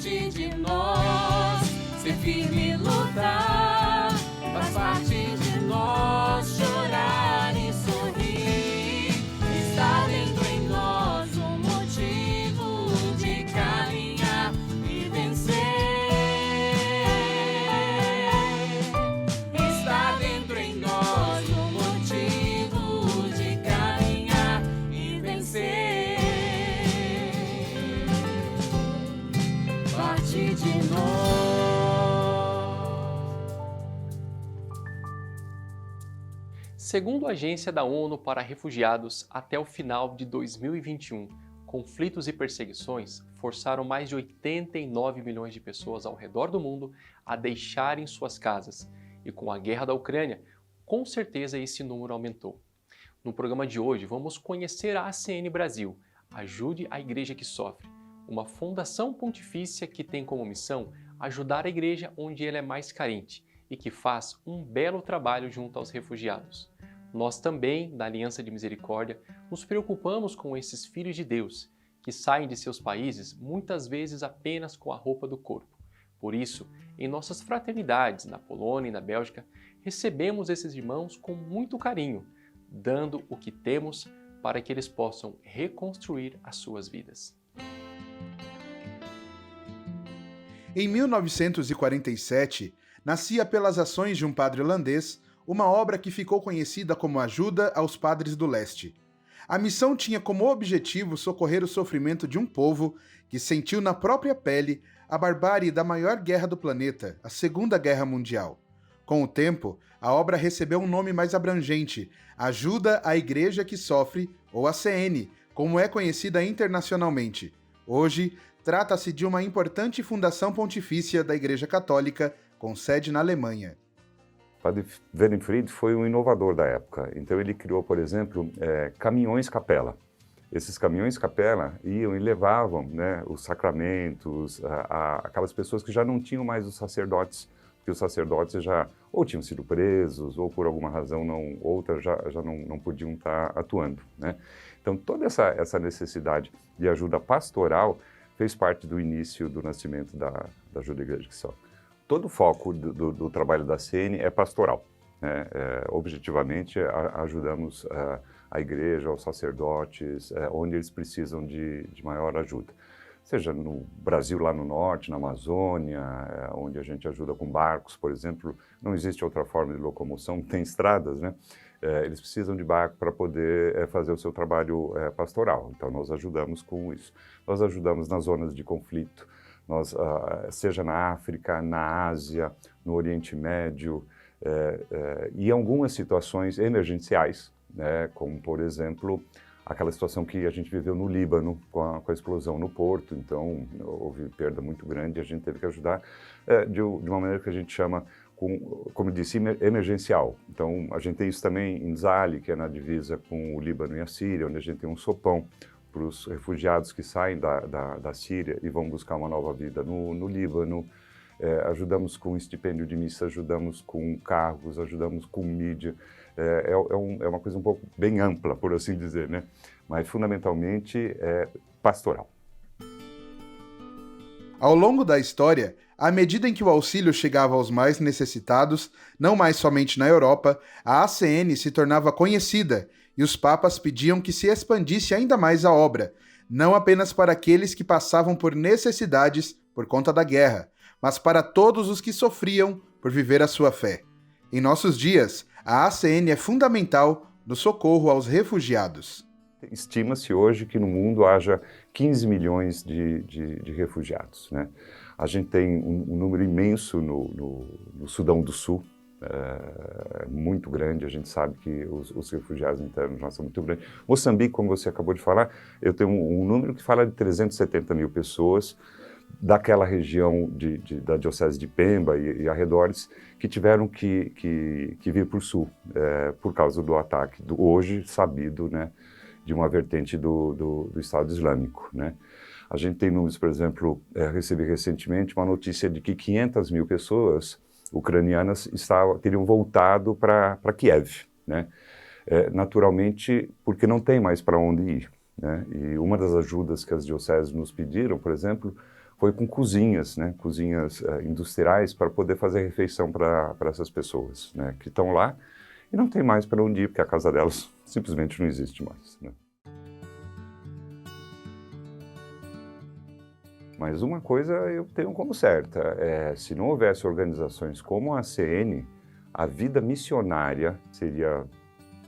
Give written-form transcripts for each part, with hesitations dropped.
parte de nós. Ser firme e lutar, faz parte de nós. Chorar e sorrir, está dentro em nós um motivo de caminhar e vencer. Está dentro em nós um motivo de caminhar e vencer. Parte de nós. Segundo a Agência da ONU para Refugiados, até o final de 2021, conflitos e perseguições forçaram mais de 89 milhões de pessoas ao redor do mundo a deixarem suas casas. E com a guerra da Ucrânia, com certeza esse número aumentou. No programa de hoje, vamos conhecer a ACN Brasil, Ajude a Igreja que Sofre, uma fundação pontifícia que tem como missão ajudar a igreja onde ela é mais carente e que faz um belo trabalho junto aos refugiados. Nós também, da Aliança de Misericórdia, nos preocupamos com esses filhos de Deus, que saem de seus países muitas vezes apenas com a roupa do corpo. Por isso, em nossas fraternidades na Polônia e na Bélgica, recebemos esses irmãos com muito carinho, dando o que temos para que eles possam reconstruir as suas vidas. Em 1947, nascia pelas ações de um padre holandês uma obra que ficou conhecida como Ajuda aos Padres do Leste. A missão tinha como objetivo socorrer o sofrimento de um povo que sentiu na própria pele a barbárie da maior guerra do planeta, a Segunda Guerra Mundial. Com o tempo, a obra recebeu um nome mais abrangente, Ajuda à Igreja que Sofre, ou ACN, como é conhecida internacionalmente. Hoje, trata-se de uma importante fundação pontifícia da Igreja Católica, com sede na Alemanha. Padre Werenfried foi um inovador da época, então ele criou, por exemplo, caminhões-capela. Esses caminhões-capela iam e levavam, né, os sacramentos, aquelas pessoas que já não tinham mais os sacerdotes, porque os sacerdotes já ou tinham sido presos, ou por alguma razão outra já não podiam estar atuando, né? Então toda essa necessidade de ajuda pastoral fez parte do início do nascimento da Ajuda à Igreja que Sofre. Todo o foco do trabalho da ACN é pastoral, né? Objetivamente, ajudamos a igreja, os sacerdotes, onde eles precisam de maior ajuda. Seja no Brasil, lá no norte, na Amazônia, onde a gente ajuda com barcos, por exemplo. Não existe outra forma de locomoção, tem estradas, né? Eles precisam de barco para poder fazer o seu trabalho pastoral. Então, nós ajudamos com isso. Nós ajudamos nas zonas de conflito, seja na África, na Ásia, no Oriente Médio, e algumas situações emergenciais, né, como, por exemplo, aquela situação que a gente viveu no Líbano, com a explosão no porto. Então, houve perda muito grande e a gente teve que ajudar de uma maneira que a gente chama, como eu disse, emergencial. Então, a gente tem isso também em Zali, que é na divisa com o Líbano e a Síria, onde a gente tem um sopão para os refugiados que saem da Síria e vão buscar uma nova vida no Líbano. Ajudamos com estipêndio de missa, ajudamos com carros, ajudamos com mídia. É uma coisa um pouco bem ampla, por assim dizer, né? Mas fundamentalmente é pastoral. Ao longo da história, à medida em que o auxílio chegava aos mais necessitados, não mais somente na Europa, a ACN se tornava conhecida e os papas pediam que se expandisse ainda mais a obra, não apenas para aqueles que passavam por necessidades por conta da guerra, mas para todos os que sofriam por viver a sua fé. Em nossos dias, a ACN é fundamental no socorro aos refugiados. Estima-se hoje que no mundo haja 15 milhões de refugiados, né? A gente tem um número imenso no Sudão do Sul, muito grande. A gente sabe que os refugiados internos já são muito grandes. Moçambique, como você acabou de falar, eu tenho um número que fala de 370 mil pessoas daquela região da Diocese de Pemba e arredores que tiveram que vir para o sul por causa do ataque, hoje sabido, né, de uma vertente do Estado Islâmico, né? A gente tem números, por exemplo, recebi recentemente uma notícia de que 500 mil pessoas ucranianas teriam voltado para Kiev, né? Naturalmente, porque não tem mais para onde ir, né? E uma das ajudas que as dioceses nos pediram, por exemplo, foi com cozinhas, né, cozinhas industriais para poder fazer refeição para essas pessoas, né, que estão lá e não tem mais para onde ir, porque a casa delas simplesmente não existe mais, né. Mas uma coisa eu tenho como certa, se não houvesse organizações como a ACN, a vida missionária seria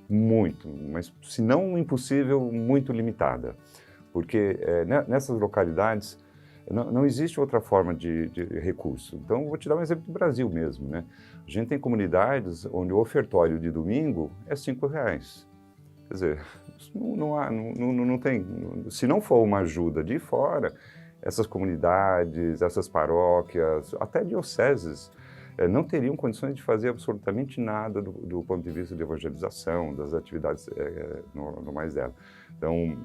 muito, mas se não impossível, muito limitada. Porque nessas localidades não existe outra forma de recurso. Então, vou te dar um exemplo do Brasil mesmo, né? A gente tem comunidades onde o ofertório de domingo é R$5. Quer dizer, não tem. Se não for uma ajuda de fora, essas comunidades, essas paróquias, até dioceses, não teriam condições de fazer absolutamente nada do ponto de vista de evangelização, das atividades no mais dela. Então,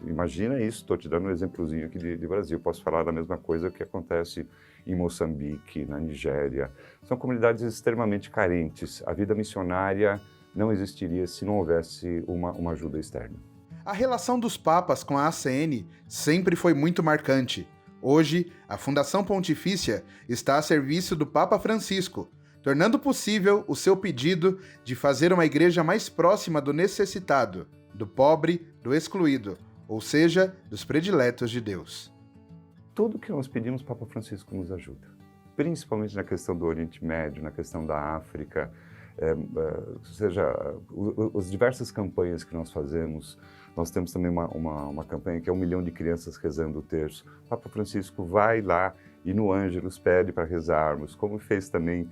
imagina isso, estou te dando um exemplozinho aqui de Brasil. Posso falar da mesma coisa que acontece em Moçambique, na Nigéria. São comunidades extremamente carentes. A vida missionária não existiria se não houvesse uma ajuda externa. A relação dos papas com a ACN sempre foi muito marcante. Hoje, a Fundação Pontifícia está a serviço do Papa Francisco, tornando possível o seu pedido de fazer uma igreja mais próxima do necessitado, do pobre, do excluído, ou seja, dos prediletos de Deus. Tudo que nós pedimos, o Papa Francisco nos ajuda, principalmente na questão do Oriente Médio, na questão da África, ou seja, as diversas campanhas que nós fazemos. Nós temos também uma campanha que é 1 milhão de crianças rezando o terço. O Papa Francisco vai lá e no Ângelus pede para rezarmos, como fez também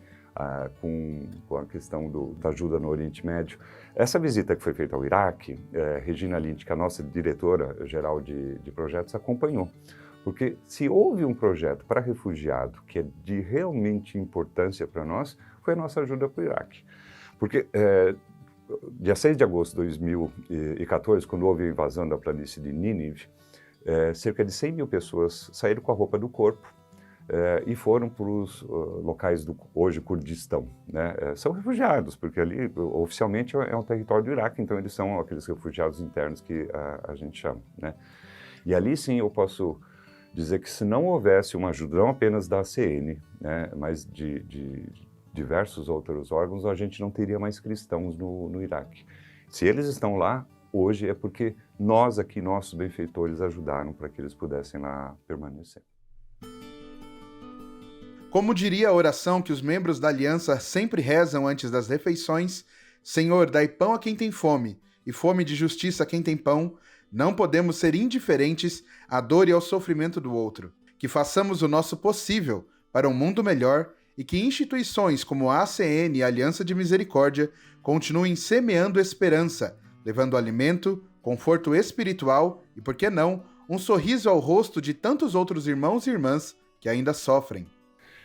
com a questão da ajuda no Oriente Médio. Essa visita que foi feita ao Iraque, Regina Lynch, que é a nossa diretora-geral de projetos, acompanhou. Porque se houve um projeto para refugiado que é de realmente importância para nós, foi a nossa ajuda para o Iraque. Porque dia 6 de agosto de 2014, quando houve a invasão da planície de Nínive, cerca de 100 mil pessoas saíram com a roupa do corpo e foram para os locais do hoje Kurdistão, né? São refugiados, porque ali oficialmente é um território do Iraque, então eles são aqueles refugiados internos que a gente chama, né? E ali sim eu posso dizer que se não houvesse uma ajuda, não apenas da ACN, né, mas de diversos outros órgãos, a gente não teria mais cristãos no Iraque. Se eles estão lá, hoje é porque nós aqui, nossos benfeitores, ajudaram para que eles pudessem lá permanecer. Como diria a oração que os membros da Aliança sempre rezam antes das refeições, Senhor, dai pão a quem tem fome, e fome de justiça a quem tem pão, não podemos ser indiferentes à dor e ao sofrimento do outro. Que façamos o nosso possível para um mundo melhor e que instituições como a ACN e a Aliança de Misericórdia continuem semeando esperança, levando alimento, conforto espiritual e, por que não, um sorriso ao rosto de tantos outros irmãos e irmãs que ainda sofrem.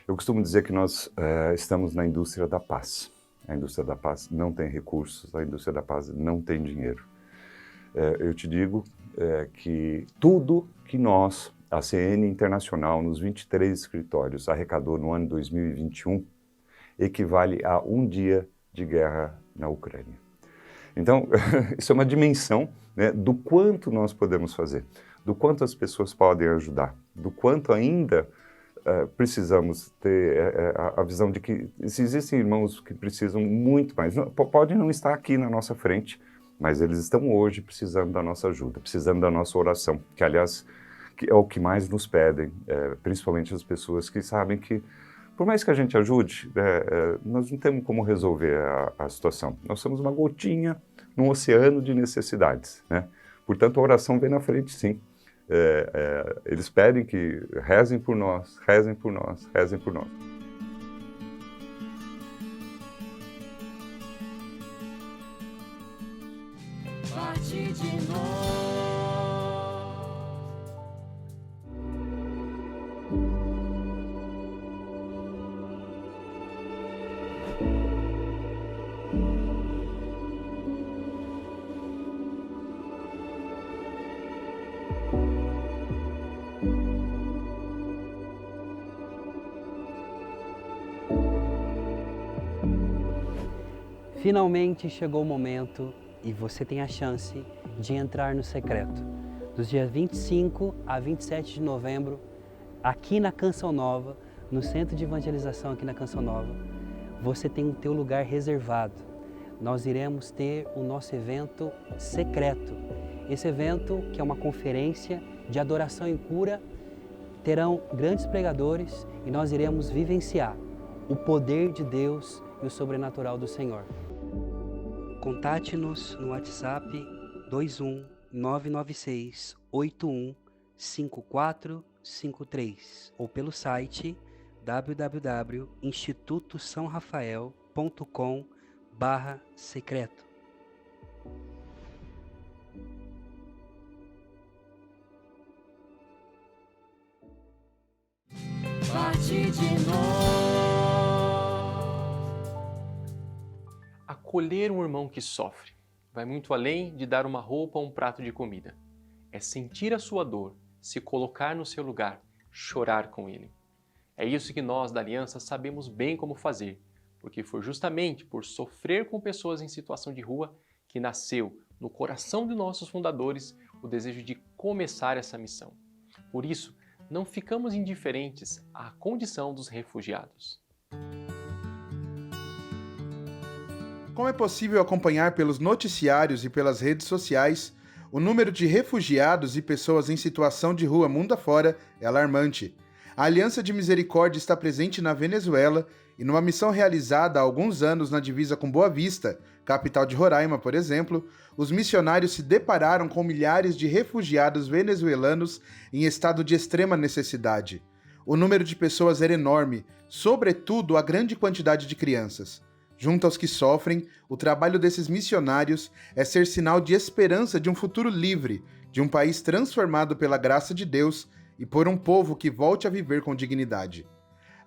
Eu costumo dizer que nós estamos na indústria da paz. A indústria da paz não tem recursos, a indústria da paz não tem dinheiro. Eu te digo que tudo que nós, a CN Internacional, nos 23 escritórios, arrecadou no ano 2021, equivale a um dia de guerra na Ucrânia. Então, isso é uma dimensão, né, do quanto nós podemos fazer, do quanto as pessoas podem ajudar, do quanto ainda precisamos ter a visão de que existem irmãos que precisam muito mais. Podem não estar aqui na nossa frente, mas eles estão hoje precisando da nossa ajuda, precisando da nossa oração, que aliás é o que mais nos pedem, principalmente as pessoas que sabem que, por mais que a gente ajude, nós não temos como resolver a situação. Nós somos uma gotinha num oceano de necessidades, né? Portanto, a oração vem na frente, sim. Eles pedem que rezem por nós, rezem por nós, rezem por nós. Parte de nós. Finalmente chegou o momento e você tem a chance de entrar no secreto. Dos dias 25 a 27 de novembro, aqui na Canção Nova, no Centro de Evangelização aqui na Canção Nova, você tem o teu lugar reservado. Nós iremos ter o nosso evento secreto. Esse evento, que é uma conferência de adoração e cura, terão grandes pregadores e nós iremos vivenciar o poder de Deus e o sobrenatural do Senhor. Contate-nos no WhatsApp 21 996 81 5453 ou pelo site www.institutosaorafael.com/secreto. Parte de nós. Acolher um irmão que sofre vai muito além de dar uma roupa ou um prato de comida. É sentir a sua dor, se colocar no seu lugar, chorar com ele. É isso que nós da Aliança sabemos bem como fazer, porque foi justamente por sofrer com pessoas em situação de rua que nasceu no coração de nossos fundadores o desejo de começar essa missão. Por isso, não ficamos indiferentes à condição dos refugiados. Como é possível acompanhar pelos noticiários e pelas redes sociais, o número de refugiados e pessoas em situação de rua mundo afora é alarmante. A Aliança de Misericórdia está presente na Venezuela e numa missão realizada há alguns anos na divisa com Boa Vista, capital de Roraima, por exemplo, os missionários se depararam com milhares de refugiados venezuelanos em estado de extrema necessidade. O número de pessoas era enorme, sobretudo a grande quantidade de crianças. Junto aos que sofrem, o trabalho desses missionários é ser sinal de esperança de um futuro livre, de um país transformado pela graça de Deus e por um povo que volte a viver com dignidade.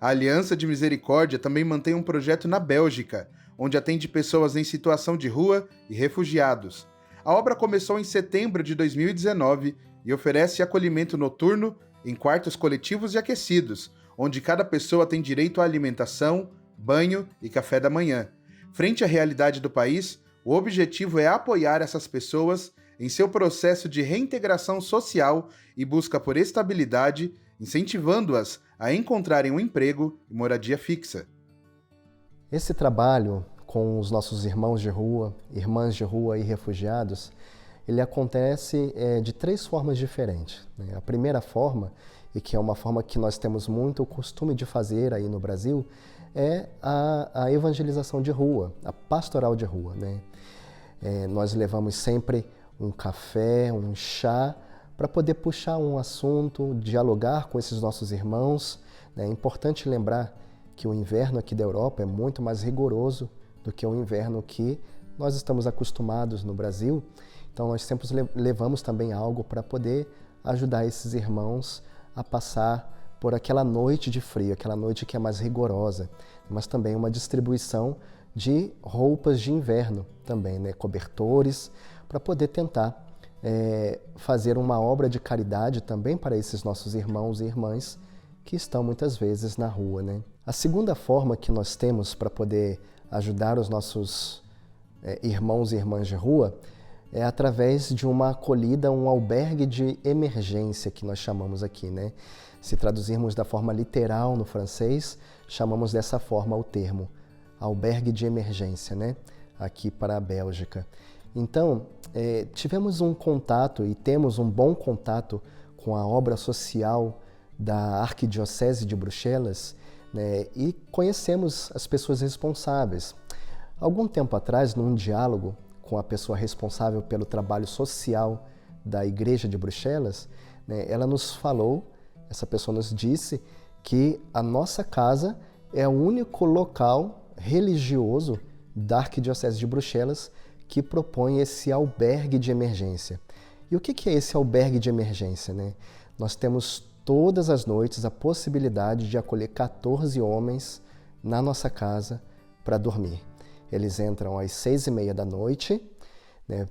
A Aliança de Misericórdia também mantém um projeto na Bélgica, onde atende pessoas em situação de rua e refugiados. A obra começou em setembro de 2019 e oferece acolhimento noturno em quartos coletivos e aquecidos, onde cada pessoa tem direito à alimentação, banho e café da manhã. Frente à realidade do país, o objetivo é apoiar essas pessoas em seu processo de reintegração social e busca por estabilidade, incentivando-as a encontrarem um emprego e moradia fixa. Esse trabalho com os nossos irmãos de rua, irmãs de rua e refugiados, ele acontece de três formas diferentes. A primeira forma, e que é uma forma que nós temos muito o costume de fazer aí no Brasil, é a evangelização de rua, a pastoral de rua. Nós levamos sempre um café, um chá, para poder puxar um assunto, dialogar com esses nossos irmãos. É importante lembrar que o inverno aqui da Europa é muito mais rigoroso do que o inverno que nós estamos acostumados no Brasil. Então nós sempre levamos também algo para poder ajudar esses irmãos a passar por aquela noite de frio, aquela noite que é mais rigorosa, mas também uma distribuição de roupas de inverno também, cobertores, para poder tentar fazer uma obra de caridade também para esses nossos irmãos e irmãs que estão muitas vezes na rua. A segunda forma que nós temos para poder ajudar os nossos irmãos e irmãs de rua é através de uma acolhida, um albergue de emergência que nós chamamos aqui. Se traduzirmos da forma literal no francês, chamamos dessa forma o termo, albergue de emergência, aqui para a Bélgica. Então, tivemos um contato e temos um bom contato com a obra social da Arquidiocese de Bruxelas, e conhecemos as pessoas responsáveis. Algum tempo atrás, num diálogo com a pessoa responsável pelo trabalho social da Igreja de Bruxelas, ela nos falou, essa pessoa nos disse que a nossa casa é o único local religioso da Arquidiocese de Bruxelas que propõe esse albergue de emergência. E o que é esse albergue de emergência? Nós temos todas as noites a possibilidade de acolher 14 homens na nossa casa para dormir. Eles entram às 6h30 da noite,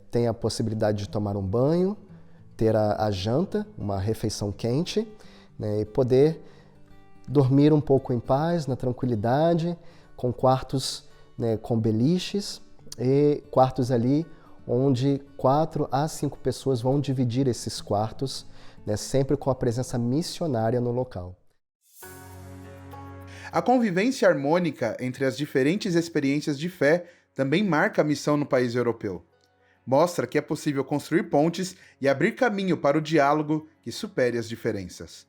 tem a possibilidade de tomar um banho, ter a janta, uma refeição quente, e poder dormir um pouco em paz, na tranquilidade, com quartos com beliches e quartos ali onde 4 a 5 pessoas vão dividir esses quartos, né, sempre com a presença missionária no local. A convivência harmônica entre as diferentes experiências de fé também marca a missão no país europeu. Mostra que é possível construir pontes e abrir caminho para o diálogo que supere as diferenças.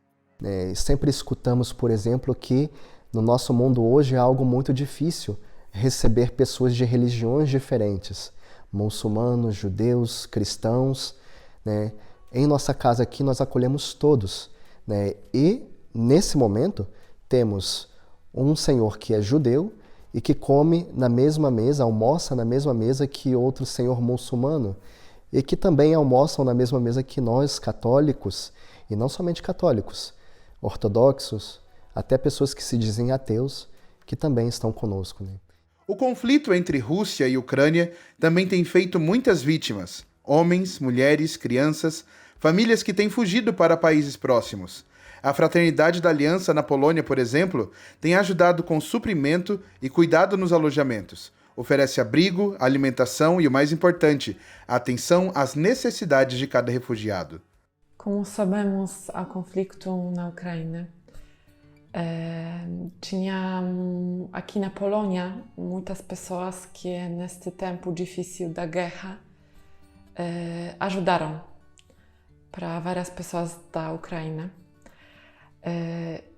Sempre escutamos, por exemplo, que no nosso mundo hoje é algo muito difícil receber pessoas de religiões diferentes, muçulmanos, judeus, cristãos, né? Em nossa casa aqui nós acolhemos todos, né? E nesse momento temos um senhor que é judeu e que come na mesma mesa, almoça na mesma mesa que outro senhor muçulmano e que também almoçam na mesma mesa que nós, católicos, e não somente católicos, ortodoxos, até pessoas que se dizem ateus, que também estão conosco, né? O conflito entre Rússia e Ucrânia também tem feito muitas vítimas, homens, mulheres, crianças, famílias que têm fugido para países próximos. A Fraternidade da Aliança na Polônia, por exemplo, tem ajudado com suprimento e cuidado nos alojamentos. Oferece abrigo, alimentação e, o mais importante, atenção às necessidades de cada refugiado. Como sabemos, há conflito na Ucrânia. Tinha aqui na Polônia muitas pessoas que neste tempo difícil da guerra ajudaram para várias pessoas da Ucrânia.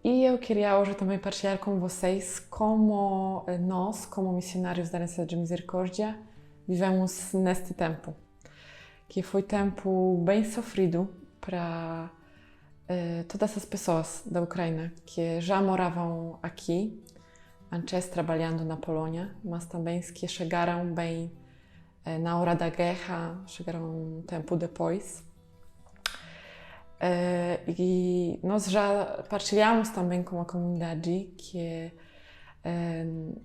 E eu queria hoje também partilhar com vocês como nós, como missionários da Aliança de Misericórdia, vivemos neste tempo, que foi tempo bem sofrido para todas essas pessoas da Ucrânia que já moravam aqui, antes trabalhando na Polônia, mas também os que chegaram bem na hora da guerra, chegaram um tempo depois. E nós já partilhamos também com a comunidade que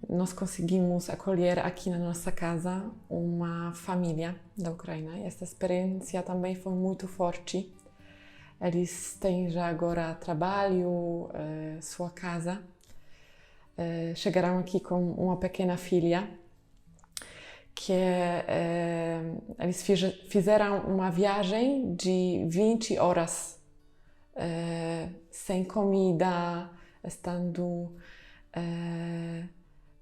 nós conseguimos acolher aqui na nossa casa uma família da Ucrânia. E essa experiência também foi muito forte. Eles têm já agora trabalho, sua casa. Chegaram aqui com uma pequena filha que eles fizeram uma viagem de 20 horas sem comida, estando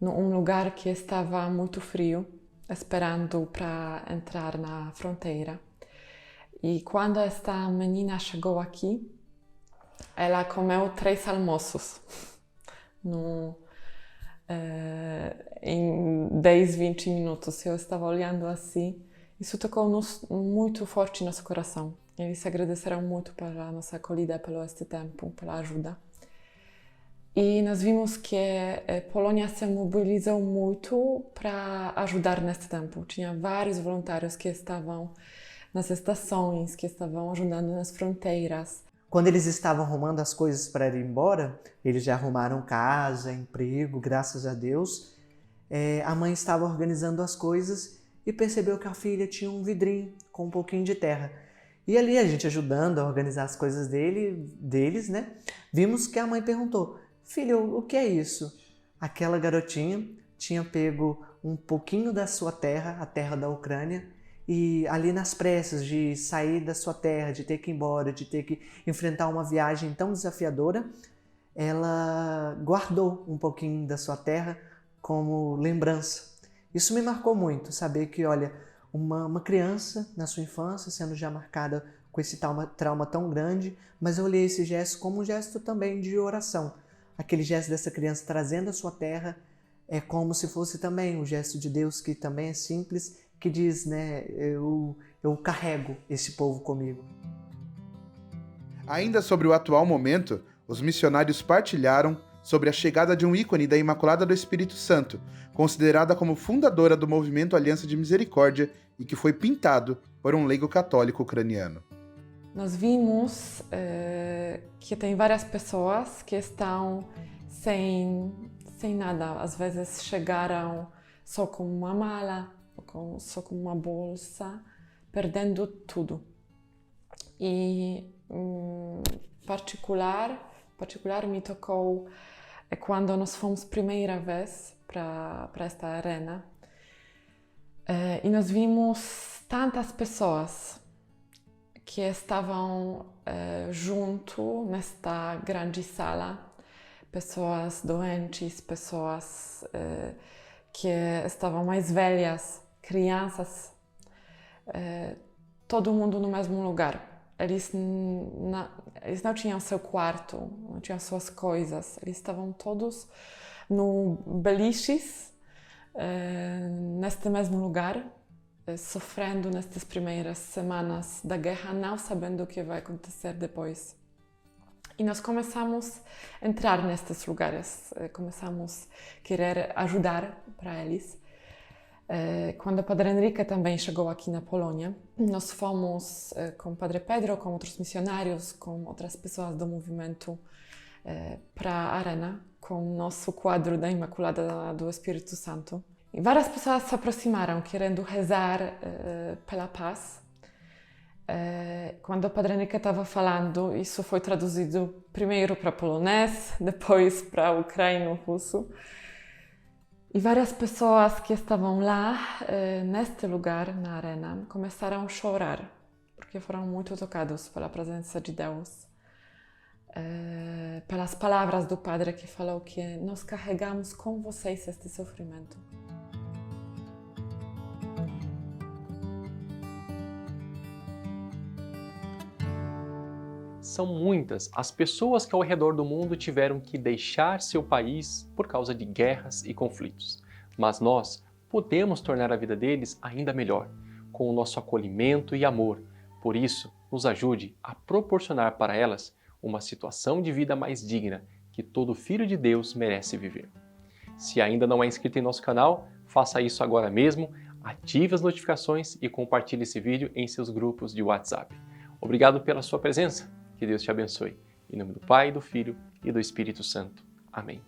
num lugar que estava muito frio, esperando para entrar na fronteira. E quando esta menina chegou aqui, ela comeu 3 almoços em 10, 20 minutos. Eu estava olhando assim, isso tocou-nos muito forte no nosso coração. Eles agradeceram muito pela nossa acolhida, pelo este tempo, pela ajuda. E nós vimos que a Polônia se mobilizou muito para ajudar neste tempo. Tinha vários voluntários que estavam nas estações, que estavam ajudando nas fronteiras. Quando eles estavam arrumando as coisas para ir embora, eles já arrumaram casa, emprego, graças a Deus. A mãe estava organizando as coisas e percebeu que a filha tinha um vidrinho com um pouquinho de terra. E ali a gente ajudando a organizar as coisas deles, né? Vimos que a mãe perguntou: filho, o que é isso? Aquela garotinha tinha pego um pouquinho da sua terra, a terra da Ucrânia, e ali nas pressas de sair da sua terra, de ter que ir embora, de ter que enfrentar uma viagem tão desafiadora, ela guardou um pouquinho da sua terra como lembrança. Isso me marcou muito, saber que, olha, uma criança na sua infância sendo já marcada com esse trauma tão grande, mas eu olhei esse gesto como um gesto também de oração. Aquele gesto dessa criança trazendo a sua terra é como se fosse também o gesto de Deus, que também é simples, que diz, né, eu carrego esse povo comigo. Ainda sobre o atual momento, os missionários partilharam sobre a chegada de um ícone da Imaculada do Espírito Santo, considerada como fundadora do movimento Aliança de Misericórdia e que foi pintado por um leigo católico ucraniano. Nós vimos que tem várias pessoas que estão sem nada. Às vezes chegaram só com uma mala, só com uma bolsa, perdendo tudo. E particular me tocou quando nós fomos primeira vez para esta arena e nós vimos tantas pessoas que estavam junto nesta grande sala, pessoas doentes, pessoas que estavam mais velhas, crianças, todo mundo no mesmo lugar. Eles não tinham seu quarto, não tinham suas coisas, eles estavam todos no beliches, neste mesmo lugar, sofrendo nestas primeiras semanas da guerra, não sabendo o que vai acontecer depois. E nós começamos a entrar nestes lugares, começamos a querer ajudar para eles. Quando o Padre Enrique também chegou aqui na Polônia, nós fomos com o Padre Pedro, com outros missionários, com outras pessoas do movimento para a Arena, com o nosso quadro da Imaculada do Espírito Santo. E várias pessoas se aproximaram querendo rezar pela paz. Quando o Padre Enrique estava falando, isso foi traduzido primeiro para polonês, depois para ucraino russo. E várias pessoas que estavam lá, neste lugar, na Arena, começaram a chorar, porque foram muito tocados pela presença de Deus. Pelas palavras do Padre que falou que nós carregamos com vocês este sofrimento. São muitas as pessoas que ao redor do mundo tiveram que deixar seu país por causa de guerras e conflitos. Mas nós podemos tornar a vida deles ainda melhor, com o nosso acolhimento e amor. Por isso, nos ajude a proporcionar para elas uma situação de vida mais digna que todo filho de Deus merece viver. Se ainda não é inscrito em nosso canal, faça isso agora mesmo, ative as notificações e compartilhe esse vídeo em seus grupos de WhatsApp. Obrigado pela sua presença. Que Deus te abençoe. Em nome do Pai, do Filho e do Espírito Santo. Amém.